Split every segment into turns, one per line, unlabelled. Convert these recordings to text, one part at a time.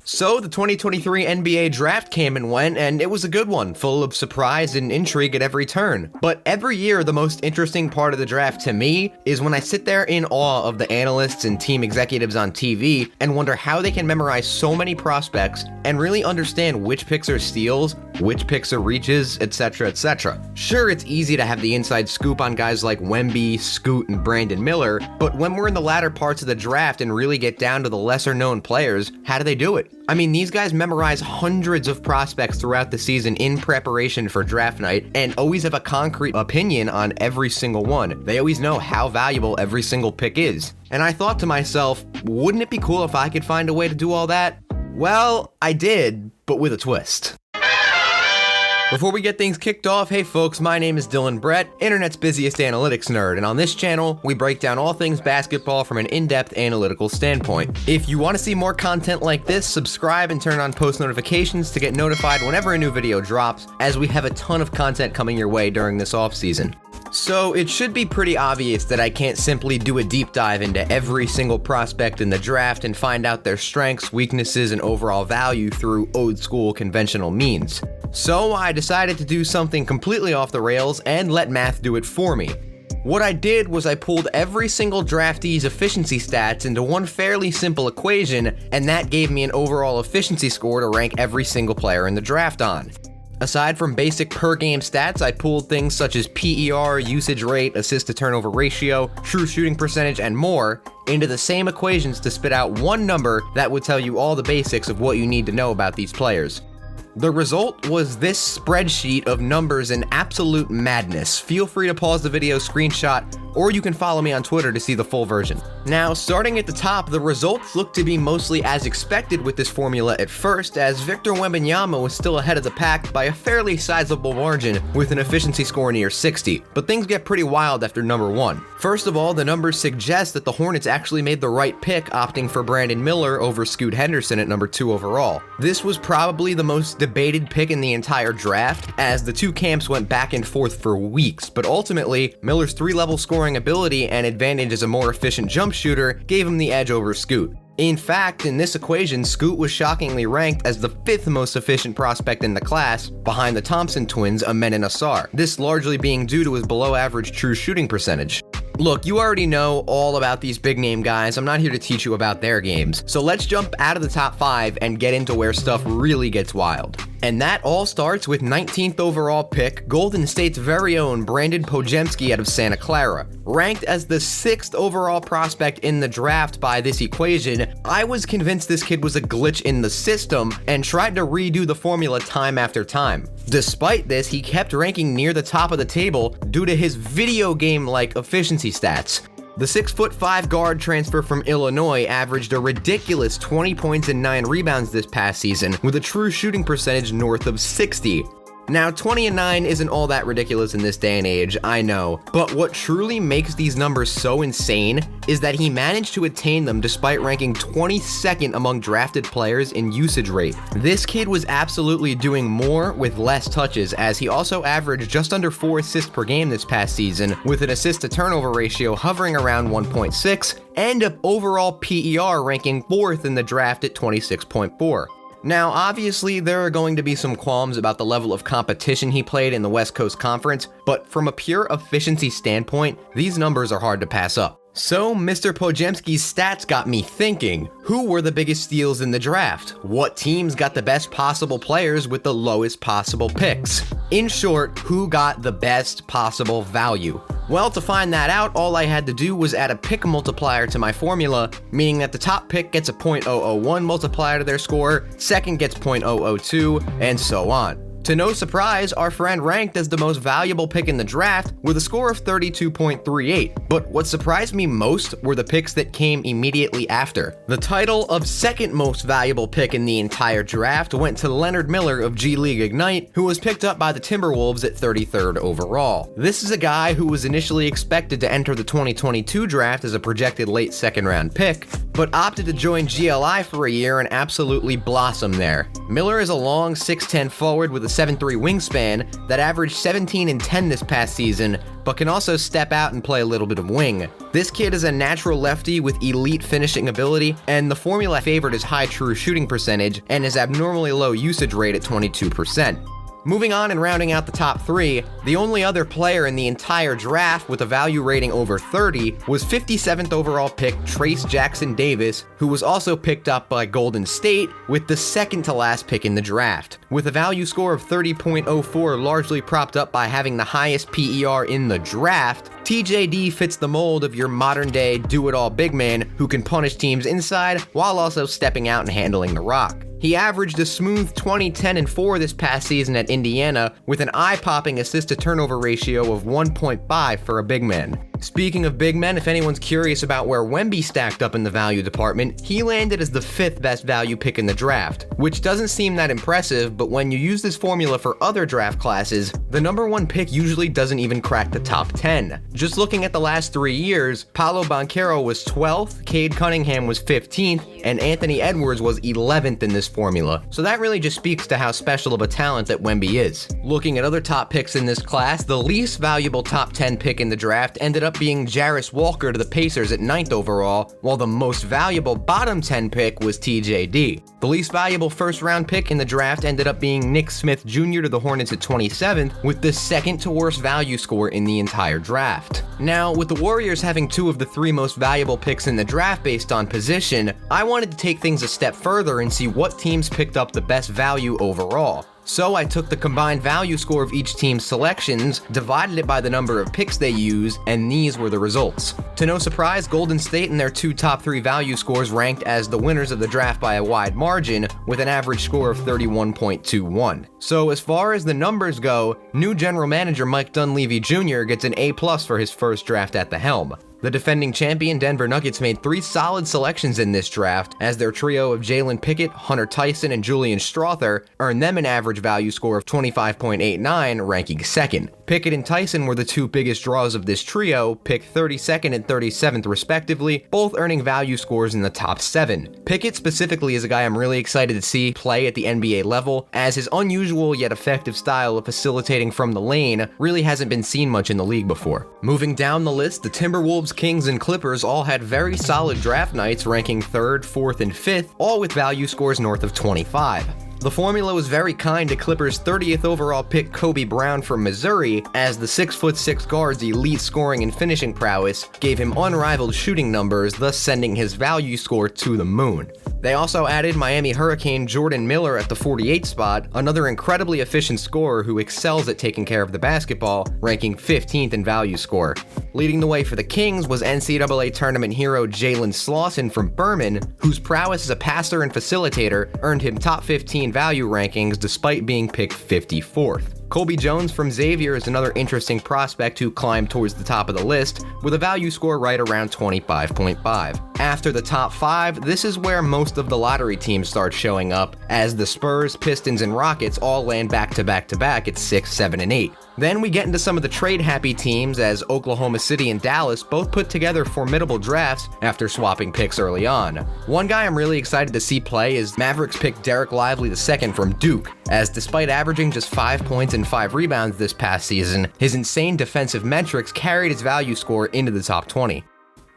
So the 2023 NBA draft came and went, and it was a good one, full of surprise and intrigue at every turn. But every year, the most interesting part of the draft to me is when I sit there in awe of the analysts and team executives on TV and wonder how they can memorize so many prospects and really understand which picks are steals, which picks are reaches, etc., etc. Sure, it's easy to have the inside scoop on guys like Wemby, Scoot, and Brandon Miller, but when we're in the latter parts of the draft and really get down to the lesser known players, how do they do it? I mean, these guys memorize hundreds of prospects throughout the season in preparation for draft night and always have a concrete opinion on every single one. They always know how valuable every single pick is. And I thought to myself, wouldn't it be cool if I could find a way to do all that? Well, I did, but with a twist. Before we get things kicked off, hey folks, my name is Dylan Brett, internet's busiest analytics nerd, and on this channel, we break down all things basketball from an in-depth analytical standpoint. If you want to see more content like this, subscribe and turn on post notifications to get notified whenever a new video drops, as we have a ton of content coming your way during this off-season. So it should be pretty obvious that I can't simply do a deep dive into every single prospect in the draft and find out their strengths, weaknesses, and overall value through old school conventional means. So I decided to do something completely off the rails and let math do it for me. What I did was I pulled every single draftee's efficiency stats into one fairly simple equation, and that gave me an overall efficiency score to rank every single player in the draft on. Aside from basic per-game stats, I pulled things such as PER, usage rate, assist-to-turnover ratio, true shooting percentage, and more into the same equations to spit out one number that would tell you all the basics of what you need to know about these players. The result was this spreadsheet of numbers and absolute madness. Feel free to pause the video, screenshot, or you can follow me on Twitter to see the full version. Now, starting at the top, the results look to be mostly as expected with this formula at first, as Victor Wembanyama was still ahead of the pack by a fairly sizable margin with an efficiency score near 60, but things get pretty wild after number 1. First of all, the numbers suggest that the Hornets actually made the right pick opting for Brandon Miller over Scoot Henderson at number 2 overall. This was probably the most debated pick in the entire draft, as the two camps went back and forth for weeks, but ultimately, Miller's 3-level scoring ability and advantage as a more efficient jump shooter gave him the edge over Scoot. In fact, in this equation, Scoot was shockingly ranked as the 5th most efficient prospect in the class, behind the Thompson twins, Amen and Asar, this largely being due to his below-average true shooting percentage. Look, you already know all about these big-name guys. I'm not here to teach you about their games. So let's jump out of the top 5 and get into where stuff really gets wild. And that all starts with 19th overall pick, Golden State's very own Brandon Podziemski out of Santa Clara. Ranked as the 6th overall prospect in the draft by this equation, I was convinced this kid was a glitch in the system and tried to redo the formula time after time. Despite this, he kept ranking near the top of the table due to his video game-like efficiency stats. The 6'5" guard transfer from Illinois averaged a ridiculous 20 points and 9 rebounds this past season, with a true shooting percentage north of 60. Now, 20 and 9 isn't all that ridiculous in this day and age, I know, but what truly makes these numbers so insane is that he managed to attain them despite ranking 22nd among drafted players in usage rate. This kid was absolutely doing more with less touches, as he also averaged just under 4 assists per game this past season, with an assist-to-turnover ratio hovering around 1.6, and an overall PER ranking 4th in the draft at 26.4. Now, obviously, there are going to be some qualms about the level of competition he played in the West Coast Conference, but from a pure efficiency standpoint, these numbers are hard to pass up. So, Mr. Podziemski's stats got me thinking, who were the biggest steals in the draft? What teams got the best possible players with the lowest possible picks? In short, who got the best possible value? Well, to find that out, all I had to do was add a pick multiplier to my formula, meaning that the top pick gets a .001 multiplier to their score, second gets .002, and so on. To no surprise, our friend ranked as the most valuable pick in the draft with a score of 32.38. But what surprised me most were the picks that came immediately after. The title of second most valuable pick in the entire draft went to Leonard Miller of G League Ignite, who was picked up by the Timberwolves at 33rd overall. This is a guy who was initially expected to enter the 2022 draft as a projected late second round pick, but opted to join GLI for a year and absolutely blossom there. Miller is a long 6'10 forward with a 7'3" wingspan that averaged 17 and 10 this past season, but can also step out and play a little bit of wing. This kid is a natural lefty with elite finishing ability, and the formula favored his high true shooting percentage and his abnormally low usage rate at 22%. Moving on and rounding out the top 3, the only other player in the entire draft with a value rating over 30 was 57th overall pick Trayce Jackson-Davis, who was also picked up by Golden State with the second to last pick in the draft. With a value score of 30.04 largely propped up by having the highest PER in the draft, TJD fits the mold of your modern-day do-it-all big man who can punish teams inside while also stepping out and handling the rock. He averaged a smooth 20, 10, and 4 this past season at Indiana with an eye-popping assist-to-turnover ratio of 1.5 for a big man. Speaking of big men, if anyone's curious about where Wemby stacked up in the value department, he landed as the 5th best value pick in the draft, which doesn't seem that impressive, but when you use this formula for other draft classes, the number 1 pick usually doesn't even crack the top 10. Just looking at the last 3 years, Paolo Banchero was 12th, Cade Cunningham was 15th, and Anthony Edwards was 11th in this formula, so that really just speaks to how special of a talent that Wemby is. Looking at other top picks in this class, the least valuable top 10 pick in the draft ended up being Jarris Walker to the Pacers at 9th overall, while the most valuable bottom 10 pick was TJD. The least valuable first round pick in the draft ended up being Nick Smith Jr. to the Hornets at 27th, with the second to worst value score in the entire draft. Now, with the Warriors having 2 of the 3 most valuable picks in the draft based on position, I wanted to take things a step further and see what teams picked up the best value overall. So I took the combined value score of each team's selections, divided it by the number of picks they used, and these were the results. To no surprise, Golden State and their 2 top 3 value scores ranked as the winners of the draft by a wide margin, with an average score of 31.21. So as far as the numbers go, new general manager Mike Dunleavy Jr. gets an A+ for his first draft at the helm. The defending champion Denver Nuggets made 3 solid selections in this draft, as their trio of Jalen Pickett, Hunter Tyson, and Julian Strawther earned them an average value score of 25.89, ranking 2nd. Pickett and Tyson were the 2 biggest draws of this trio, picked 32nd and 37th respectively, both earning value scores in the top 7. Pickett specifically is a guy I'm really excited to see play at the NBA level, as his unusual yet effective style of facilitating from the lane really hasn't been seen much in the league before. Moving down the list, the Timberwolves, Kings, and Clippers all had very solid draft nights, ranking 3rd, 4th, and 5th, all with value scores north of 25. The formula was very kind to Clippers' 30th overall pick Kobe Brown from Missouri, as the 6'6" guard's elite scoring and finishing prowess gave him unrivaled shooting numbers, thus sending his value score to the moon. They also added Miami Hurricane Jordan Miller at the 48th spot, another incredibly efficient scorer who excels at taking care of the basketball, ranking 15th in value score. Leading the way for the Kings was NCAA tournament hero Jalen Slauson from Berman, whose prowess as a passer and facilitator earned him top 15 value rankings despite being picked 54th. Colby Jones from Xavier is another interesting prospect who climbed towards the top of the list, with a value score right around 25.5. After the top 5, this is where most of the lottery teams start showing up, as the Spurs, Pistons, and Rockets all land back-to-back-to-back at 6, 7, and 8. Then we get into some of the trade-happy teams, as Oklahoma City and Dallas both put together formidable drafts after swapping picks early on. One guy I'm really excited to see play is Mavericks pick Derek Lively II from Duke, as despite averaging just 5 points and 5 rebounds this past season, his insane defensive metrics carried his value score into the top 20.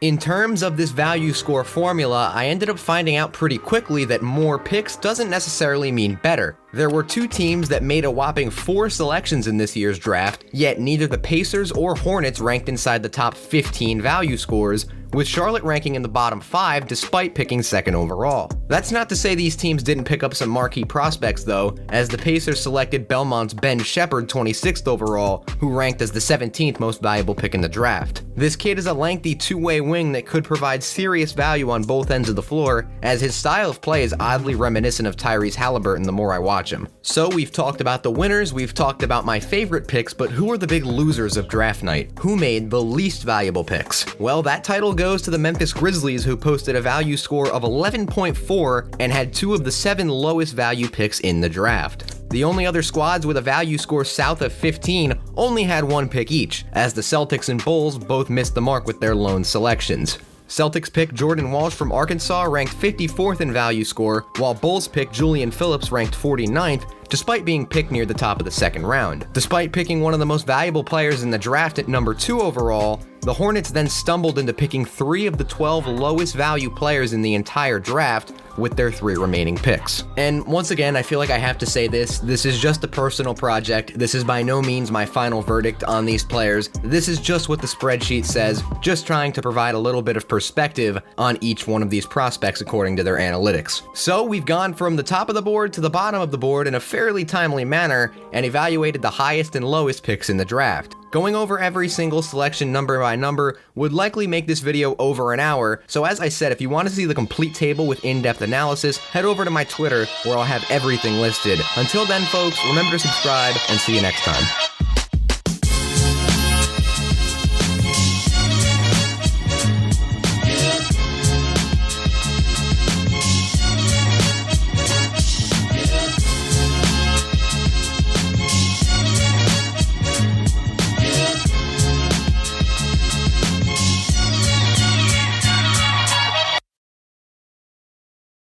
In terms of this value score formula, I ended up finding out pretty quickly that more picks doesn't necessarily mean better. There were 2 teams that made a whopping 4 selections in this year's draft, yet neither the Pacers or Hornets ranked inside the top 15 value scores, with Charlotte ranking in the bottom 5 despite picking 2nd overall. That's not to say these teams didn't pick up some marquee prospects though, as the Pacers selected Belmont's Ben Shepherd 26th overall, who ranked as the 17th most valuable pick in the draft. This kid is a lengthy 2-way wing that could provide serious value on both ends of the floor, as his style of play is oddly reminiscent of Tyrese Halliburton the more I watch him. So we've talked about the winners, we've talked about my favorite picks, but who are the big losers of draft night? Who made the least valuable picks? Well, that title goes to the Memphis Grizzlies, who posted a value score of 11.4 and had 2 of the 7 lowest value picks in the draft. The only other squads with a value score south of 15 only had 1 pick each, as the Celtics and Bulls both missed the mark with their lone selections. Celtics pick Jordan Walsh from Arkansas ranked 54th in value score, while Bulls pick Julian Phillips ranked 49th, despite being picked near the top of the second round. Despite picking one of the most valuable players in the draft at number 2 overall, the Hornets then stumbled into picking 3 of the 12 lowest value players in the entire draft with their 3 remaining picks. And once again, I feel like I have to say this is just a personal project. This is by no means my final verdict on these players. This is just what the spreadsheet says, just trying to provide a little bit of perspective on each one of these prospects according to their analytics. So we've gone from the top of the board to the bottom of the board in a fairly timely manner and evaluated the highest and lowest picks in the draft. Going over every single selection number by number would likely make this video over an hour, so as I said, if you want to see the complete table with in-depth analysis, head over to my Twitter where I'll have everything listed. Until then folks, remember to subscribe and see you next time.